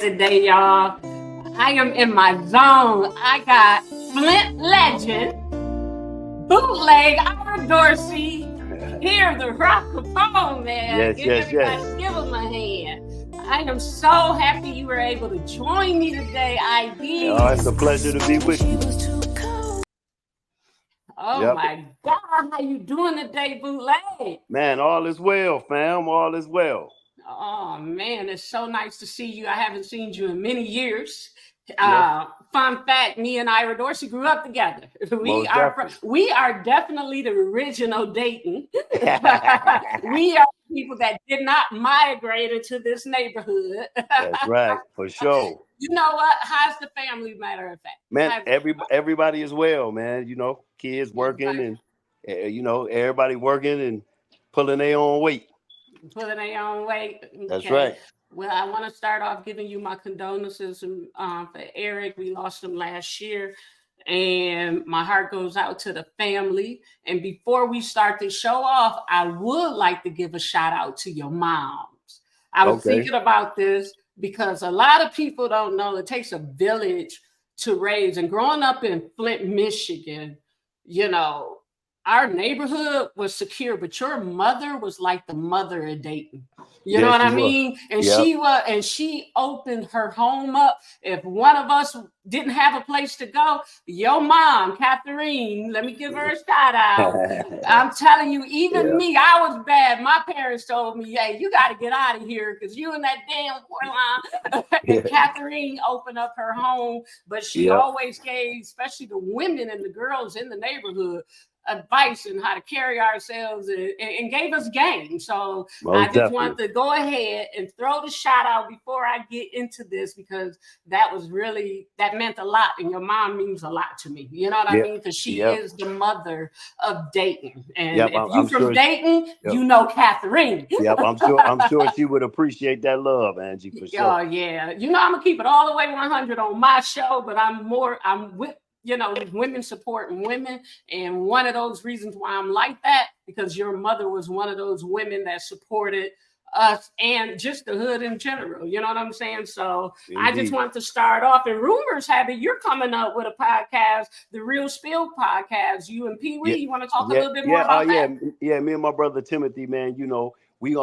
today, y'all. I am in my zone. I got Flint legend, Bootleg, our Dorsey, here, the rock Capone, man. Yes. Give him a hand. I am so happy you were able to join me today, ID. Oh, it's a pleasure to be with you. Oh Yep. my God, how you doing today, Bootleg? Man, all is well, fam. All is well. Oh man, it's so nice to see you. I haven't seen you in many years. Yep. Fun fact: me and Ira Dorsey grew up together. Most definitely. We are definitely the original Dayton. We are people that did not migrate into this neighborhood. That's right, for sure. You know what? How's the family? Matter of fact, Man, everybody is well, man. You know, kids working and everybody working and pulling their own weight. Pulling their own weight. That's Okay. right. Well, I want to start off giving you my condolences for Eric. We lost him last year, and my heart goes out to the family. And before we start the show off, I would like to give a shout out to your moms. I was thinking about this because a lot of people don't know it takes a village to raise. And growing up in Flint, Michigan, our neighborhood was secure, but your mother was like the mother of Dayton. You know what I mean? And she opened her home up. If one of us didn't have a place to go, your mom, Catherine, let me give her a shout out. I'm telling you, even me, I was bad. My parents told me, hey, you got to get out of here because you in that damn Portland. And Catherine opened up her home, but she always gave, especially the women and the girls in the neighborhood, advice on how to carry ourselves and gave us game. So I just want to go ahead and throw the shout out before I get into this because that meant a lot. And your mom means a lot to me. You know what I mean? Because she is the mother of Dayton. And if you're from Dayton, you know Catherine. I'm sure she would appreciate that love, Angie, for sure. Oh, yeah. I'm going to keep it all the way 100 on my show, but I'm with women supporting women. And one of those reasons why I'm like that, because your mother was one of those women that supported us and just the hood in general. You know what I'm saying? So indeed. I just want to start off. And rumors have it you're coming up with a podcast, the Real Spill podcast. You and Pee Wee, you want to talk a little bit more about that? Yeah, me and my brother Timothy, man, we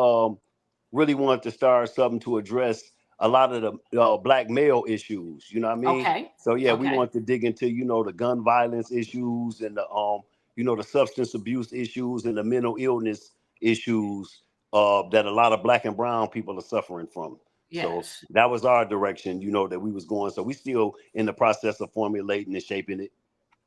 really wanted to start something to address a lot of the black male issues, you know what I mean? Okay. So we want to dig into, the gun violence issues and the substance abuse issues and the mental illness issues that a lot of black and brown people are suffering from. Yes. So that was our direction, that we was going. So we still in the process of formulating and shaping it.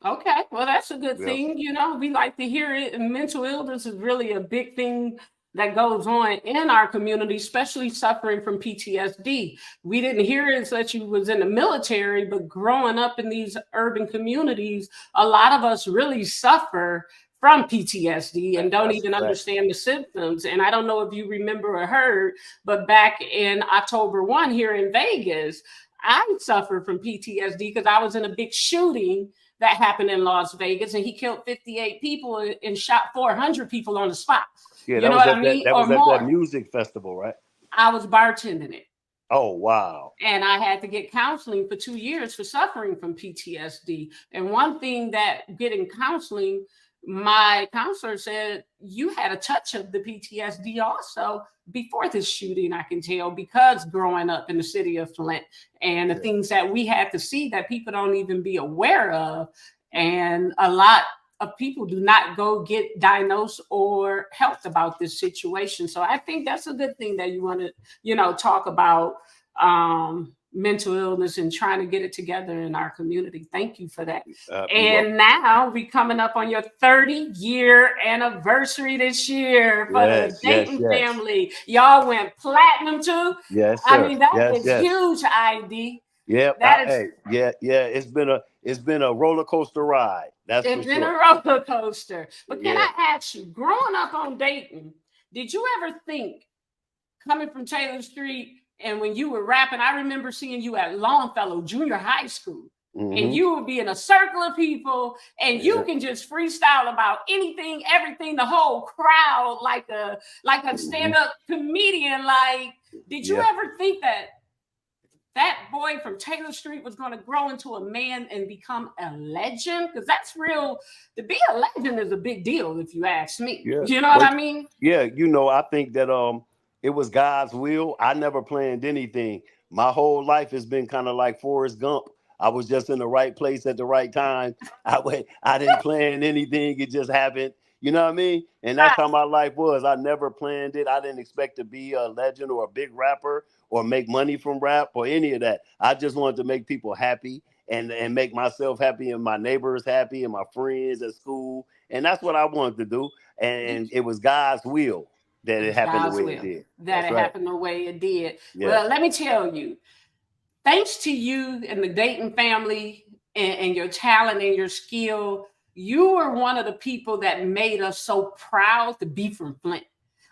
Okay, well, that's a good thing. We like to hear it. And mental illness is really a big thing that goes on in our community, especially suffering from PTSD. We didn't hear it that you was in the military, but growing up in these urban communities, a lot of us really suffer from PTSD and don't even understand the symptoms. And I don't know if you remember or heard, but back in October 1 here in Vegas, I suffered from PTSD because I was in a big shooting that happened in Las Vegas, and he killed 58 people and shot 400 people on the spot. Yeah, that was at that music festival, right? I was bartending it. Oh, wow. And I had to get counseling for 2 years for suffering from PTSD. And one thing that getting counseling, my counselor said, you had a touch of the PTSD also before this shooting, I can tell, because growing up in the city of Flint and the things that we had to see that people don't even be aware of. And a lot of people do not go get diagnosed or helped about this situation. So I think that's a good thing that you want to, talk about mental illness and trying to get it together in our community. Thank you for that. And now we coming up on your 30-year anniversary this year for the Dayton Family. Y'all went platinum too. Yes, sir. I mean, that is huge, ID. Yeah, it's been a roller coaster ride. It's been a roller coaster. But can I ask you, growing up on Dayton, did you ever think, coming from Taylor Street, and when you were rapping, I remember seeing you at Longfellow Junior High School, and you would be in a circle of people, and you can just freestyle about anything, everything, the whole crowd, like a stand-up comedian. Like, did you ever think that that boy from Taylor Street was going to grow into a man and become a legend? Because that's real. To be a legend is a big deal, if you ask me. Yeah. You know what Well, I mean? yeah, I think that it was God's will. I never planned anything. My whole life has been kind of like Forrest Gump. I was just in the right place at the right time. I didn't plan anything. It just happened. You know what I mean? And that's Right. how my life was. I never planned it. I didn't expect to be a legend or a big rapper or make money from rap or any of that. I just wanted to make people happy and make myself happy and my neighbors happy and my friends at school. And that's what I wanted to do. And it was God's will that It it was happened the God's way it will did. that That's it right. happened the way it did. Yes. Well, let me tell you, thanks to you and the Dayton family and your talent and your skill, you were one of the people that made us so proud to be from Flint.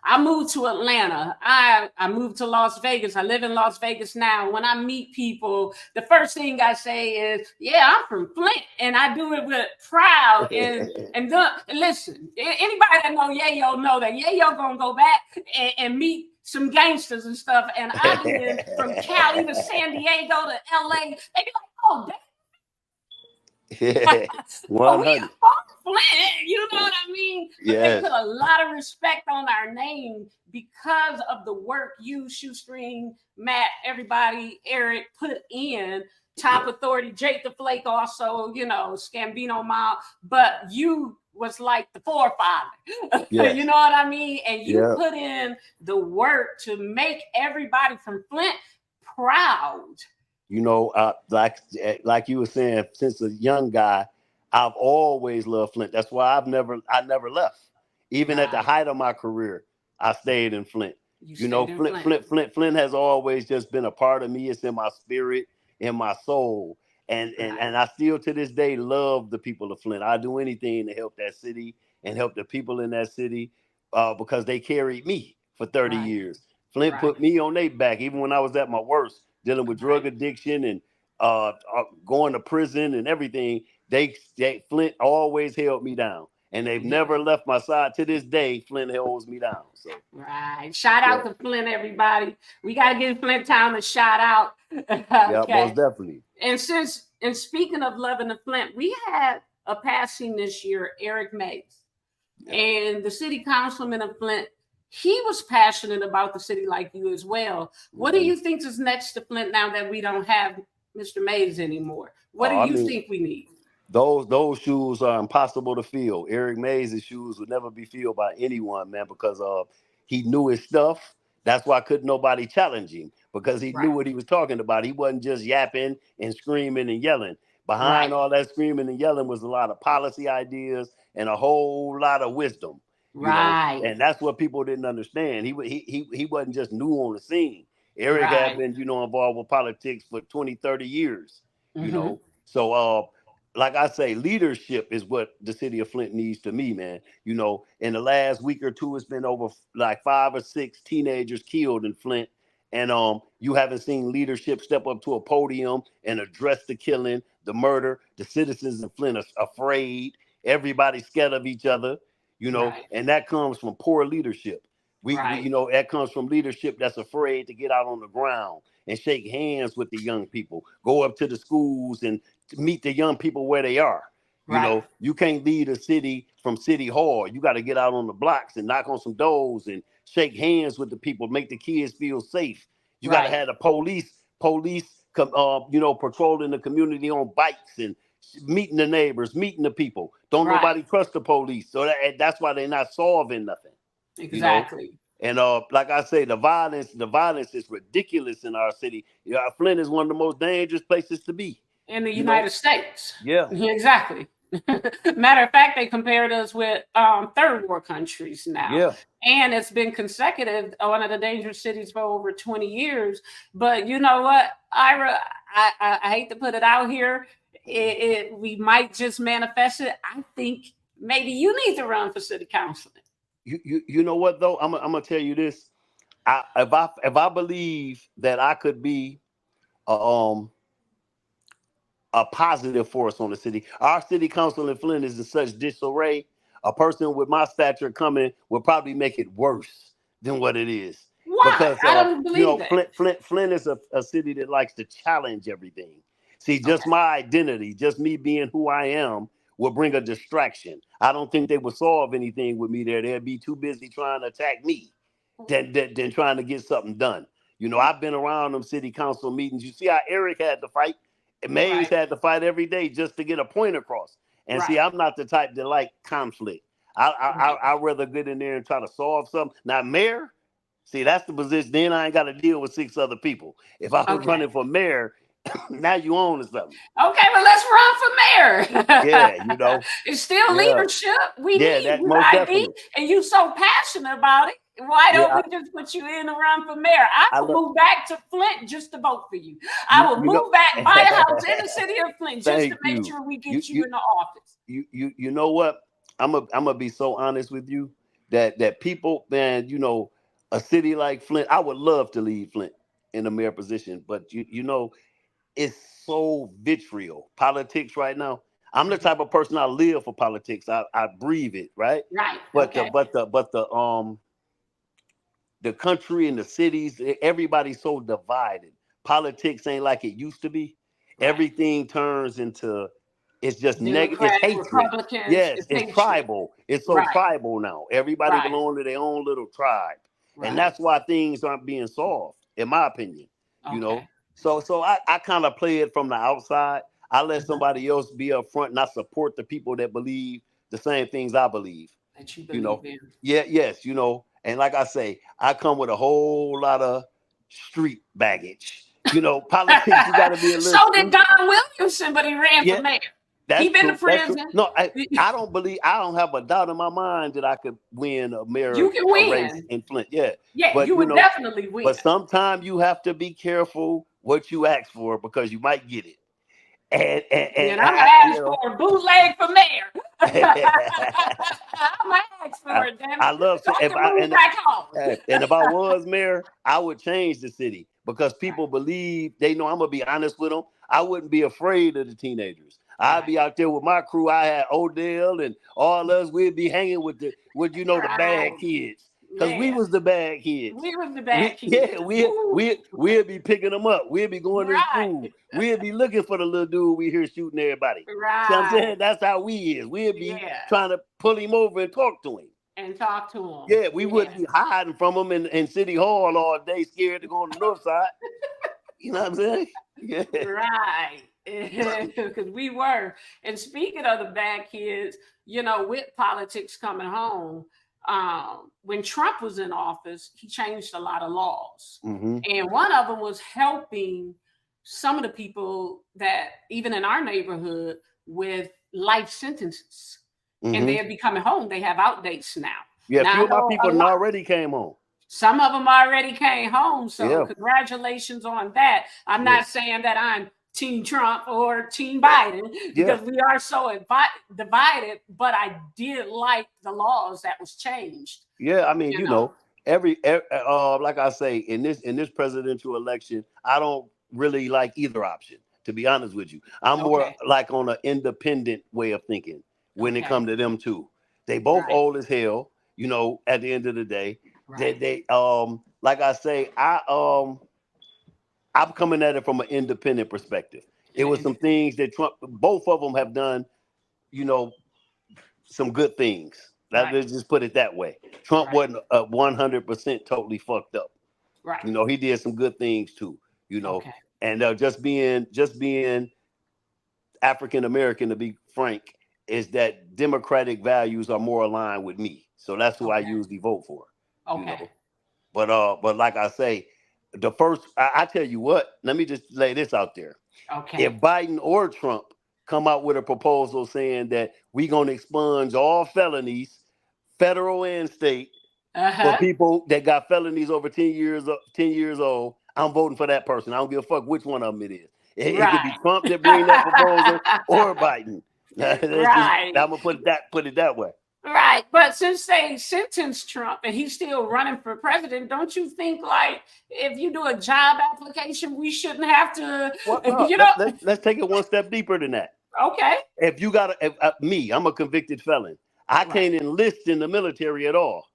I moved to Atlanta. I moved to Las Vegas. I live in Las Vegas now. When I meet people, the first thing I say is, "Yeah, I'm from Flint," and I do it with proud and listen. Anybody that know Yayo know that Yayo gonna go back and meet some gangsters and stuff. And I've been from Cali to San Diego to LA. They be like, "Oh, oh, we 100. are Flint," you know what I mean? But they put Yes. a lot of respect on our name because of the work you, Shoestring, Matt, everybody, Eric put in. Top Yeah. Authority, Jake the Flake, also, Scambino Mile. But you was like the forefather. You Yes. know what I mean? And you Yeah. put in the work to make everybody from Flint proud. Like you were saying, since a young guy, I've always loved Flint. That's why I never left. Even at the Right. height of my career, I stayed in Flint. You stayed in Flint. Flint has always just been a part of me. It's in my spirit, in my soul, and Right. I still to this day love the people of Flint. I do anything to help that city and help the people in that city because they carried me for 30 Right. years. Flint Right. put me on their back, even when I was at my worst, dealing with drug Right. addiction and going to prison and everything. They Flint always held me down, and they've Yeah. never left my side to this day. Flint holds me down. So Right. Shout yeah, out to Flint, everybody. We got to give Flint Town a shout out. yeah, most Okay. definitely. And speaking of loving the Flint, we had a passing this year, Eric Mays, Yeah. and the city councilman of Flint. He was passionate about the city like you as well. What do Mm-hmm. you think is next to Flint now that we don't have Mr. Mays anymore? What do I you mean, think we need? those shoes are impossible to fill. Eric Mays' shoes would never be filled by anyone, man, because he knew his stuff. That's why couldn't nobody challenge him because he knew Right. what he was talking about. He wasn't just yapping and screaming and yelling. Behind Right. all that screaming and yelling was a lot of policy ideas and a whole lot of wisdom, Right. and that's what people didn't understand. He wasn't just new on the scene. Eric had Right. been, involved with politics for 20, 30 years, you Mm-hmm. know. So like I say, leadership is what the city of Flint needs to me, man. In the last week or two, it's been over like 5 or 6 teenagers killed in Flint. And you haven't seen leadership step up to a podium and address the killing, the murder. The citizens in Flint are afraid. Everybody's scared of each other, Right. and that comes from poor leadership. We Right. that comes from leadership that's afraid to get out on the ground and shake hands with the young people, go up to the schools and to meet the young people where they are. Right. You can't lead a city from city hall. You got to get out on the blocks and knock on some doors and shake hands with the people, make the kids feel safe. You got to Right. have the police patrolling the community on bikes and meeting the neighbors, meeting the people. Don't Right. nobody trust the police, so that's why they're not solving nothing. You know, Exactly. and like I say, the violence is ridiculous in our city. Flint is one of the most dangerous places to be. In the You know, United States. yeah, Exactly. Matter of fact, they compared us with third world countries now. yeah. And it's been consecutive, one of the dangerous cities for over 20 years. But you know what, Ira, I hate to put it out here. We might just manifest it. I think maybe you need to run for city council. You know what though? I'm gonna tell you this. If I believe that I could be a, um a positive force on the city, our city council in Flint is in such disarray. A person with my stature coming would probably make it worse than what it is. Why? because I don't believe that. Flint is a city that likes to challenge everything. See, just Okay. my identity, just me being who I am, will bring a distraction. I don't think they would solve anything with me there. They'd be too busy trying to attack me than trying to get something done. I've been around them city council meetings. You see how Eric had to fight? Mays Right. had to fight every day just to get a point across. And see, Right. I'm not the type that like conflict. Right. I'd rather get in there and try to solve something. Now, mayor, see, that's the position. Then I ain't got to deal with 6 other people. If I was Okay. running for mayor, now you own something. Okay, well, let's run for mayor. Yeah, It's still yeah, leadership. We yeah, need that good most ID, definitely. and you so passionate about it. Why don't Yeah, we just put you in to run for mayor? I I will look, move back to Flint just to vote for you. I you, will you know, move back, buy a house in the city of Flint just to thank make you. sure we You, get you you, in the office. you know what? I'm gonna be so honest with you that people, man, a city like Flint, I would love to leave Flint in the mayor position, but it's so vitriol politics right now. I'm the Mhm. type of person, I live for politics. I breathe it, right? Right. But Okay. the country and the cities, everybody's so divided. Politics ain't like it used to be. Right. Everything turns into, it's just negative, it's Democratic, hatred. Republicans, Yes, it's it's hatred. tribal. It's so Right. tribal now. Everybody Right. belongs to their own little tribe. And Right. that's why things aren't being solved, in my opinion. You know. Okay. So I kind of play it from the outside. I let Uh-huh. somebody else be up front and I support the people that believe the same things I believe. That you You believe know. in. Yeah, yes, and like I say, I come with a whole lot of street baggage. Politics, you got to be a So little did street. Don Williamson, but he ran for Yeah, mayor. He that's been to true. That's true. prison. No, I don't believe, I don't have a doubt in my mind that I could win a mayor You can a race win. in Flint. Yeah. Yeah, But you would definitely win. sometimes you have to be careful what you ask for because you might get it. And And I'm gonna ask for a bootleg for mayor. I'm gonna ask for I, it, damn it, I love so to, I can move back home. and if I was mayor, I would change the city because people believe, they know I'm gonna be honest with them. I wouldn't be afraid of the teenagers. I'd Right, be out there with my crew. I had Odell and all us. We'd be hanging with the bad right, kids because we man. was the bad kids. We was the bad kids. We'd be picking them up. We'd be going in Right, school. We'd be looking for the little dude we hear shooting everybody. See what I'm right. saying? That's how we is. We'd be Yeah, trying to pull him over and talk to him. and talk to them. Yeah, we Yeah, wouldn't be hiding from him in City Hall all day, scared to go on the north side. You know what I'm saying? Yeah. right. Because we were. And speaking of the bad kids, with politics coming home, when Trump was in office, he changed a lot of laws. Mm-hmm. And one of them was helping some of the people that, even in our neighborhood, with life sentences. And Mm-hmm. they're becoming home. They have outdates now. Yeah, a Now, few I of my know people already came home. some of them already came home. So Yeah. congratulations on that. I'm Yeah. not saying that I'm Team Trump or Team Biden Yeah. because we are so divided, but I did like the laws that was changed. Yeah. I mean, You know, like I say, in this presidential election, I don't really like either option, to be honest with you. I'm more okay, like on an independent way of thinking when it okay, comes to them two. They both right, old as hell, at the end of the day. right, They like I say, I'm coming at it from an independent perspective. It was some things that both of them have done, you know, some good things. right, Let's just put it that way. Trump right, wasn't 100% totally fucked up. right. He did some good things too. Okay, And just being African American, to be frank, is that democratic values are more aligned with me. So that's who I okay, usually vote for. You okay, know, but like I say, the first I tell you what, let me just lay this out there. If okay. Biden or Trump come out with a proposal saying that we're gonna expunge all felonies, federal and state, Uh for huh. people that got felonies over 10 years old, I'm voting for that person. I don't give a fuck which one of them it is. It could be Right. Trump that bring that proposal or Biden. That's just, Right. I'm gonna put it that way. Right. But since they sentenced Trump and he's still running for president, don't you think like if you do a job application, we shouldn't have to, Well, no, you know? let's take it one step deeper than that. Okay. If you got me, I'm a convicted felon. I Right. can't enlist in the military at all.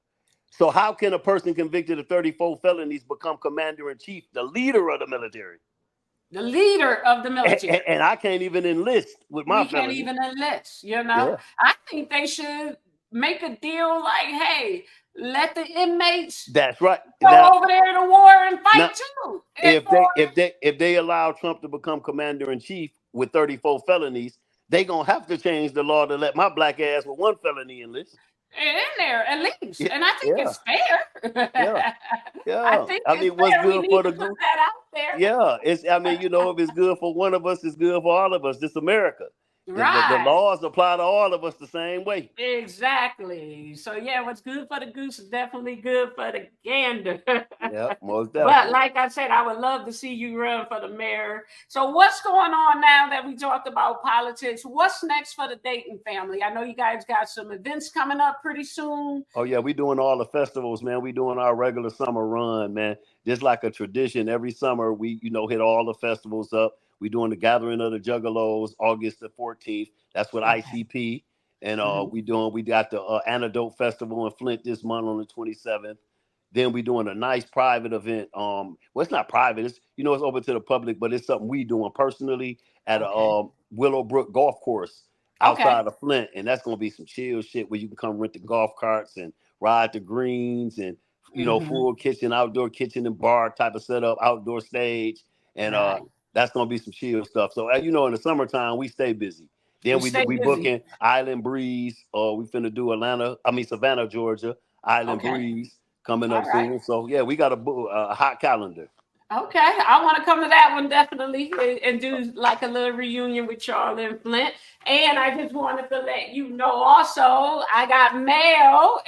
So how can a person convicted of 34 felonies become commander in chief, the leader of the military? The leader of the military. And I can't even enlist with my We can't felony. even enlist, you know. Yeah, I think they should make a deal like, hey, let the inmates that's right. go Now, over there to war and now, fight too. And for if they allow Trump to become commander in chief with 34 felonies, they gonna have to change the law to let my black ass with one felony enlist. in there at least. Yeah, And I think yeah, it's fair. yeah, I yeah. think I it's mean, what's fair. We good need for to the put goose? that out there. Yeah, it's. I mean, if it's good for one of us, it's good for all of us. This America. The Right. laws apply to all of us the same way. Exactly. So yeah, what's good for the goose is definitely good for the gander. Yeah, most But definitely. like I said, I would love to see you run for the mayor. So what's going on now that we talked about politics? What's next for the Dayton family? I know you guys got some events coming up pretty soon. Oh yeah, we doing all the festivals, man. We doing our regular summer run, man. Just like a tradition, every summer we, hit all the festivals up. We doing the Gathering of the Juggalos, August the 14th. That's with Okay. ICP, and Mhm. we got the Antidote Festival in Flint this month on the 27th. Then we doing a nice private event. Well, it's not private. It's open to the public, but it's something we doing personally at a Okay. Willowbrook Golf Course Okay. outside of Flint, and that's gonna be some chill shit where you can come rent the golf carts and ride the greens, and Mhm. full kitchen, outdoor kitchen and bar type of setup, outdoor stage, and Right. that's gonna be some chill stuff. So in the summertime we stay busy. We Then stay we busy. booking Island Breeze. We finna do Savannah, Georgia. Island Okay. Breeze coming All up right. soon. So yeah, we got a hot calendar. Okay, I want to come to that one definitely and do like a little reunion with y'all in Flint. And I just wanted to let you know also, I got mail,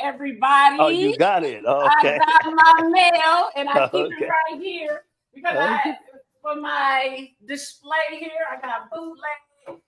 Oh, you everybody. got it. I Okay. got my mail and I keep it Okay. right here because Okay. for my display here, I got bootleg,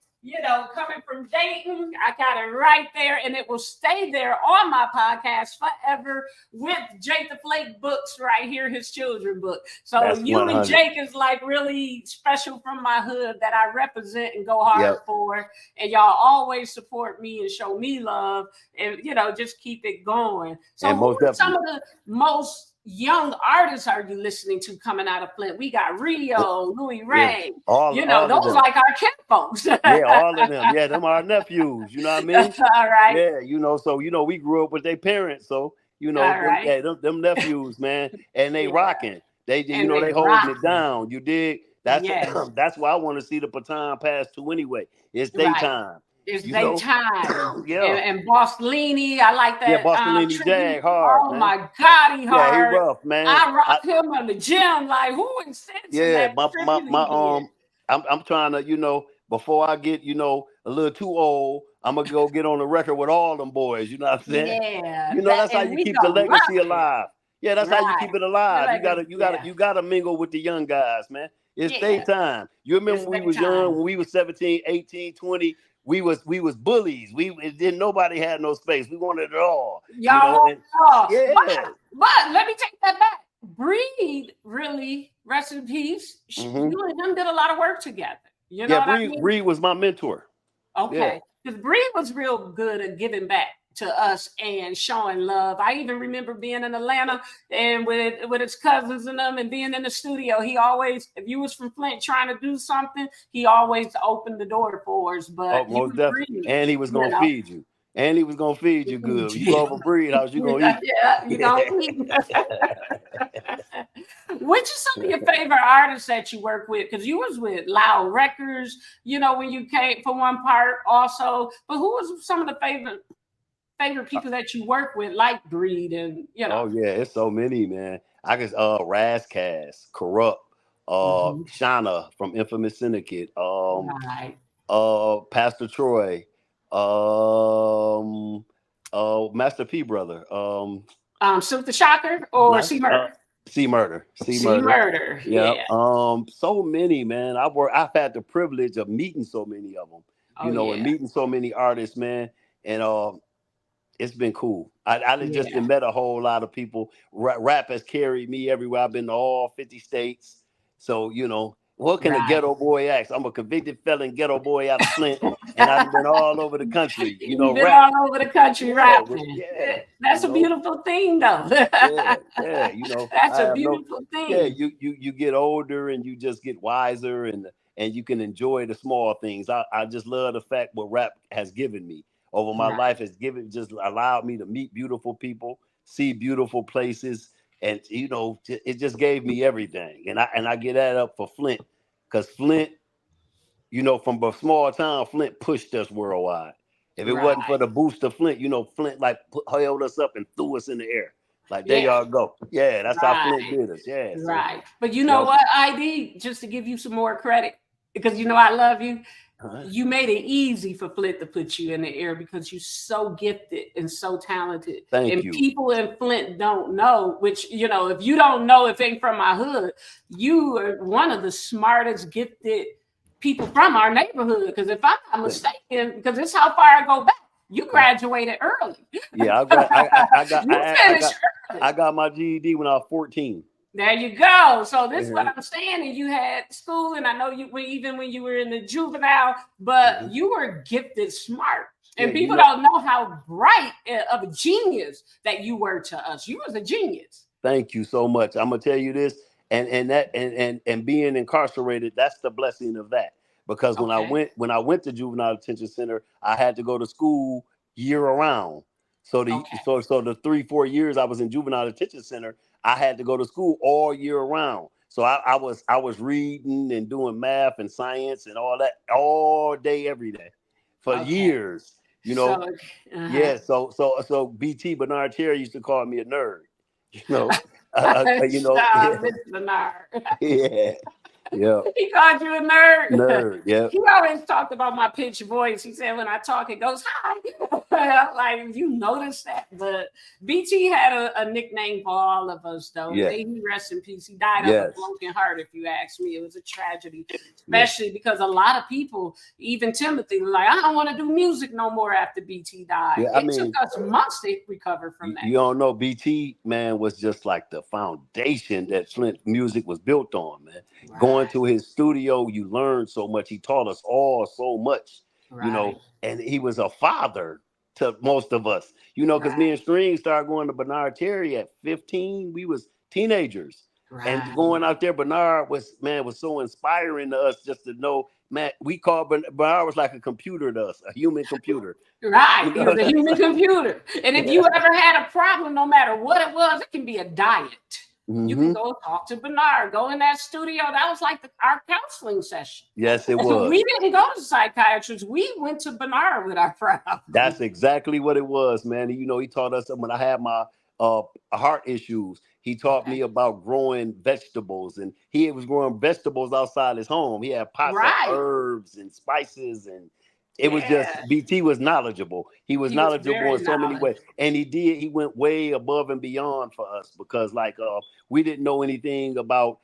coming from Dayton. I got it right there and it will stay there on my podcast forever with Jake the Flake books right here, his children book. So That's you and 100. Jake is like really special from my hood that I represent and go hard Yep. for. And y'all always support me and show me love and just keep it going. So And who most are some definitely. of the most young artists are you listening to coming out of Flint? We got Rio, Louis Yeah. Ray, All of those them. like our kin folks. All Yeah, all of them. Yeah, them are nephews. You know what I mean? right. Yeah, so we grew up with their parents, so All them, right. yeah, them nephews, man, and they Yeah. rocking. And they They holding rock. it down. You dig? That's Yes. that's why I want to see the baton pass to anyway. It's Right. daytime. It's You know? daytime. Yeah. And Bossellini, I like Yeah, that Bostonini tribute. Jag hard, Oh man. my God, he Yeah, he hard. rough, man. I rock him in the gym. Like who insists in Yeah, that my tribute my he did? I'm trying to, before I get, a little too old, I'm gonna go get on the record with all them boys, you know what I'm saying? Yeah. That That's how and you we keep the gonna rock legacy it. alive. Yeah, that's how you Right. keep it The alive. You gotta, legacy, yeah. you gotta mingle with the young guys, man. It's Yeah. daytime. You remember It's when we was young, daytime. when we was 17, 18, 20, we was bullies. We didn't nobody had no space. We wanted it all, Y'all and want yeah. but let me take that back. Breed really, rest in peace. Hmm. You and him did a lot of work together. You know Yeah, what I Bree mean? Bree was my mentor. Yeah. Okay. Because Bree was real good at giving back to us and showing love. I even remember being in Atlanta and with his cousins and them and being in the studio. He always, if you was from Flint trying to do something, he always opened the door for us. Oh, But you most and definitely. Bree, And he was you gonna know, feed you. And he was gonna feed you good. You go over Breed House, you gonna eat. yeah, you don't eat. Which is some of your favorite artists that you work with? Because you was with Loud Records, when you came for one part also. But who was some of the favorite people that you work with, like Breed and. Oh yeah, it's so many, man. I guess Razcast, Corrupt, Mhm. Shauna from Infamous Syndicate, Right. Pastor Troy, um Master P brother, Silk the Shocker or not C Murder? C Murder. C C Murder. Murder, Yeah. yeah. So many, man. I've had the privilege of meeting so many of them, Oh and yeah, meeting so many artists, man. And it's been cool. I just yeah. met a whole lot of people. Rap has carried me everywhere. I've been to all 50 states. So, What can a Right. ghetto boy ask? I'm a convicted felon ghetto boy out of Flint, and I've been all over the country, You've been rap. all over the country Yeah, rapping. yeah, That's a beautiful thing, though. yeah, yeah. That's I a have no, beautiful yeah. thing. You get older and you just get wiser, and you can enjoy the small things. I just love the fact what rap has given me over my Right. life, has given, just allowed me to meet beautiful people, see beautiful places, and it just gave me everything. And I get that up for Flint, because Flint, from a small town, Flint pushed us worldwide. If it wasn't for Right. the boost of Flint, Flint like held us up and threw us in the air. Like, there Yeah. y'all go. Yeah, that's how Flint Right. did us. Yeah. So, Right. But you know yep. what, ID, just to give you some more credit, because I love you. Uh-huh. You made it easy for Flint to put you in the air because you're so gifted and so talented. Thank And you. people in Flint don't know, which, if you don't know, if ain't from my hood, you are one of the smartest, gifted people from our neighborhood. Because if I'm not mistaken, because it's how far I go back, you graduated early. Yeah, I You finished early. got my GED when I was 14. There you go. So this is what Uh-huh. I'm saying. And you had school, and I know even when you were in the juvenile, but Mhm. you were gifted, smart, Yeah, and people don't know how bright of a genius that you were to us. You was a genius. thank you so much. I'm gonna tell you this, and being incarcerated, that's the blessing of that. Because Okay. when I went to juvenile detention center, I had to go to school year around. So Okay. the 3-4 years I was in juvenile detention center, I had to go to school all year round. So I was reading and doing math and science and all that all day, every day, for Okay. years. So, uh-huh. Yeah. So BT Bernard Cherry used to call me a nerd. You know, yeah, Stop, Mr. Bernard. yeah, yeah, He called you a nerd. nerd. Yeah, He always talked about my pitch voice. He said when I talk, it goes high. Like, you noticed that. But BT had a nickname for all of us, though. yeah, May he rest in peace. He died of a yes, broken heart, if you ask me. It was a tragedy, yeah, especially because a lot of people, even Timothy, were like, I don't want to do music no more after BT died. yeah. I It took mean, us months to recover from that. you don't know, BT, man, was just like the foundation that Flint music was built on, man. Going Right, to his studio, you learned so much. He taught us all so much, right, and he was a father to most of us, because me right, and String started going to Bernard Terry at 15. We was teenagers. And right. going out there, Bernard was so inspiring to us, just to know, man, we called Bernard was like a computer to us, a human computer. Right. You He was know, a human computer. And if you ever had a problem, no matter what it was, it can be a diet. You can hmm go talk to Bernard, go in that studio. That was like our counseling session. Yes, it We was. didn't go to psychiatrists. We went to Bernard with our That's problems. exactly what it was, man. He taught us when I had my uh heart issues. He taught Okay. me about growing vegetables, and he was growing vegetables outside his home. He had pots of Right. herbs and spices, and it was Yeah. just BT was knowledgeable. He was He was knowledgeable very in so many ways, knowledgeable. and he went way above and beyond for us, because like we didn't know anything about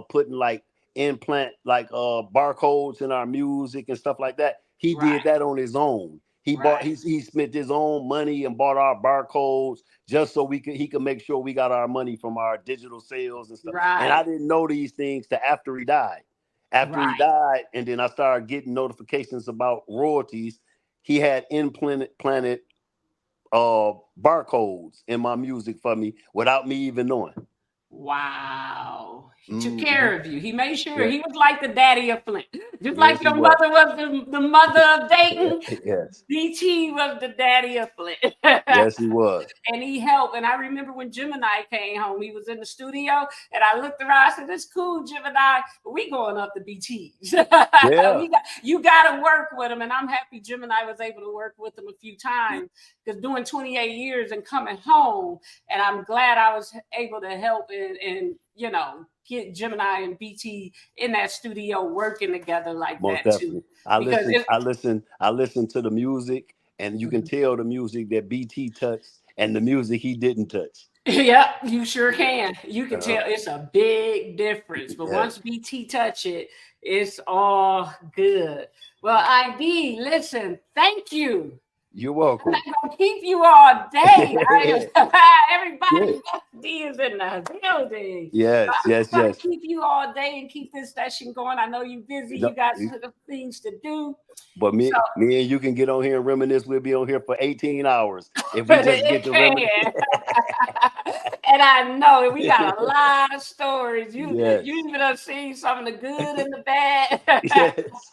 putting like implant like barcodes in our music and stuff like that. He did Right. that on his own. Right. He spent his own money and bought our barcodes just so he could make sure we got our money from our digital sales and stuff. And I Right. didn't know these things till after he died. After he Right. died, and then I started getting notifications about royalties. He had implanted barcodes in my music for me without me even knowing. Wow. He took Hmm. care of you. He made sure Yeah. he was like the daddy of Flint. Just like Yes, he your was. mother was the mother of Dayton, Yes. BT was the daddy of Flint. Yes, he was. And he helped. And I remember when Gemini came home, he was in the studio, and I looked around. I said, "It's cool, Gemini. But we going up to BTs. Yeah. You got to work with him." And I'm happy Gemini was able to work with him a few times, because doing 28 years and coming home, and I'm glad I was able to help and get Gemini and BT in that studio working together like Most that too, definitely. I because listen, it. I listen, I listen to the music, and you can tell the music that BT touched and the music he didn't touch. Yep, you sure can. You can Uh, tell it's a big difference. But yes. once BT touch it, it's all good. Well, ID, listen, thank you. You're I'm welcome. not gonna keep you all day. Everybody, Yeah. D is in the building. So Yes, I'm yes, not gonna yes. keep you all day and keep this session going. I know you're busy. No, You got things to do. but So, me and you can get on here and reminisce. We'll be on here for 18 hours if we but just get it to reminisce. can. And I know we got a lot of stories. You Yes. even have seen some of the good and the bad. Yes.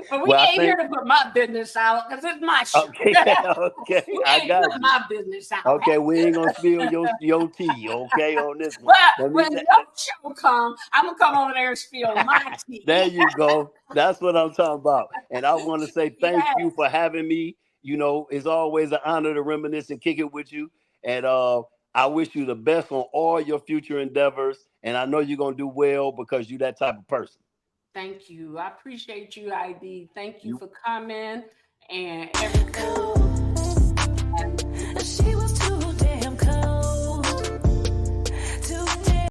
But we Well, I ain't here think to put my business out because it's my show. okay, okay, We I ain't got putting you. my business out. Okay, we ain't gonna spill your tea, okay, on this one. Well, Let me when say your show come, I'm gonna come over there and spill my tea. there you go. That's what I'm talking about. And I want to say thank Yes. you for having me. You know, it's always an honor to reminisce and kick it with you. And I wish you the best on all your future endeavors. And I know you're gonna do well because you're that type of person. Thank you. I appreciate you, ID. Thank you You for coming and everything.